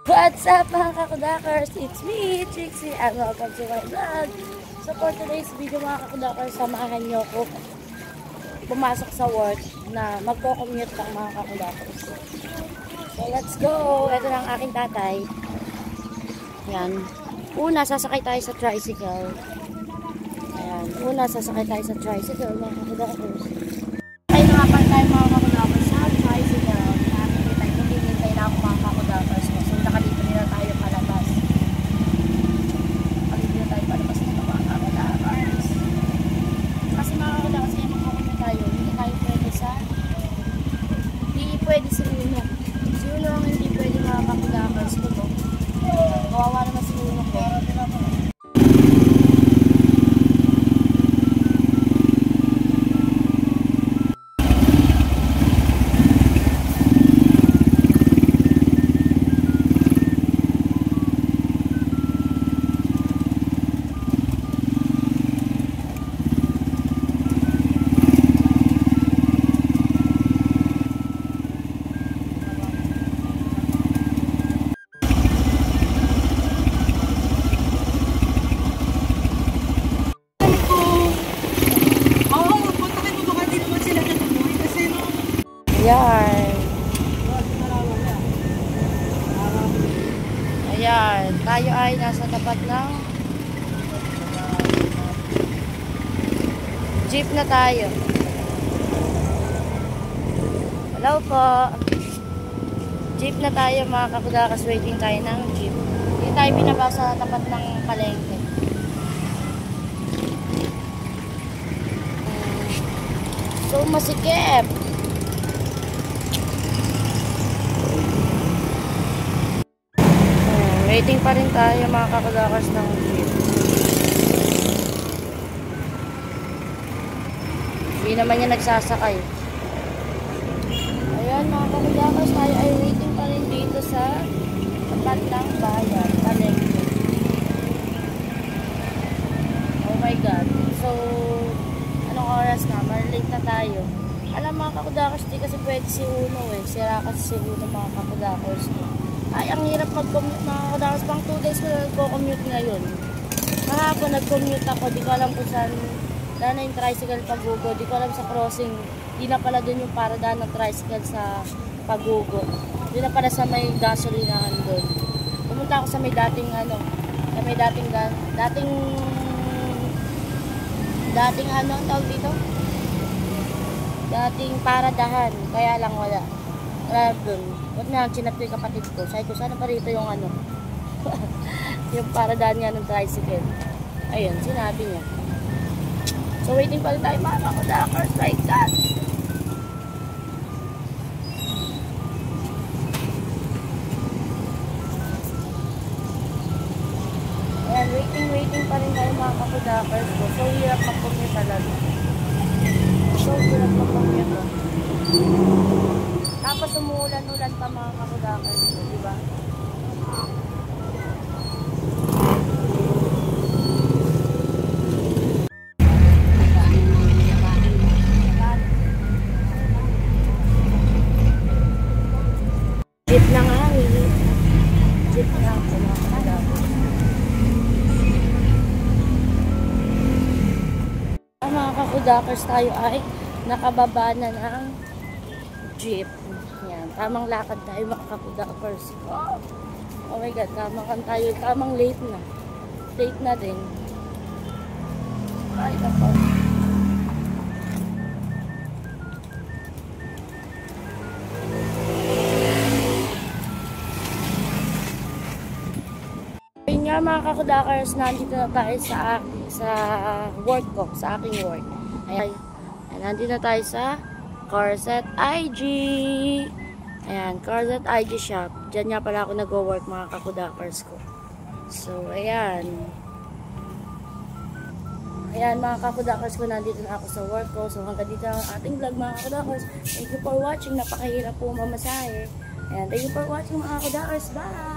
What's up mga kakudakers? It's me, Trixie, and welcome to my vlog. So for today's video mga kakudakers, samahan nyo ko pumasok sa work na magko-commute ang mga kakudakers. So let's go! Ito na ang aking tatay. Yan. Una, sasakay tayo sa tricycle. Ayan. Una, sasakay tayo sa tricycle mga kakudakers. Ay na nga pala tayo mga kakudakers sa tricycle. Nakikita na ako mga kakudakers. So nakalito nila tayo palabas. Nakalito nila tayo palabas ng mga kakudakers. Kasi mga kakudakers, kaya magkukunin tayo. Hindi tayo pwede sa... Hindi pwede si Uno. Si Uno ang hindi pwede mga kakudakers ko. Kawawa naman si Uno ko. Ayan. Ayan. Tayo ay nasa tapat ng jeep na tayo. Hello po. Jeep na tayo mga kakudakas. Waiting tayo ng jeep. Hindi tayo binaba sa tapat ng palengke. So masikip. Waiting pa rin tayo mga kakudakers ng jeep. Hindi naman niya nagsasakay. Ayan mga kakudakers, tayo ay waiting pa rin dito sa tapat ng bayan, palengke. Oh my god. So, anong oras na? Malate na tayo. Alam mga kakudakers, di kasi pwede si Uno eh. Sira kasi si Uno mga kakudakers. Ay, ang hirap mag-commute mga kakudakers. Pang 2 days ko na nagko-commute ngayon. Kahapon nag-commute ako. Di ko alam kung saan daan na yung tricycle Pagugo. Di ko alam sa crossing. Di na pala dun yung paradaan ng tricycle sa Pagugo. Di na pala sa may gasolinahan dun. Pumunta ako sa may dating ano. Sa may dating ano ang tawag dito? Dating paradahan. Kaya lang wala. Wala dun. Huwag na, chinat ko yung kapatid ko. Sabi ko, sana pa rito yung ano. Yung paradaan nga ng tricycle. Ayun, sinabi niya. So, waiting pa rin tayo mga kakudakers like that. Ayan, waiting pa rin tayo mga kakudakers ko. So, hirap mag-commute talaga. So, hirap mag-commute. Tapos umuulan-ulan pa mga kakudakers ko, di ba? Jeep na nga, jeep na ako mga kakudakers. Mga kakudakers, tayo ay nakababa na ng jeep. Yan, tamang lakad tayo mga kakudakers. Oh my god, tamang tayo, tamang late na. Late na din. Ay, ako. Ayun nga mga kakudakers, nandito na tayo sa work ko, sa aking work. Ayan, nandito na tayo sa Carset IG. Ayan, Carset IG shop. Diyan nga pala ako nag-work mga kakudakers ko. So, ayan. Ayan mga kakudakers ko, nandito na ako sa work ko. So, hanggang dito ang ating vlog mga kakudakers. Thank you for watching. Napakahirap po mamasahe. Ayan, thank you for watching mga kakudakers. Bye!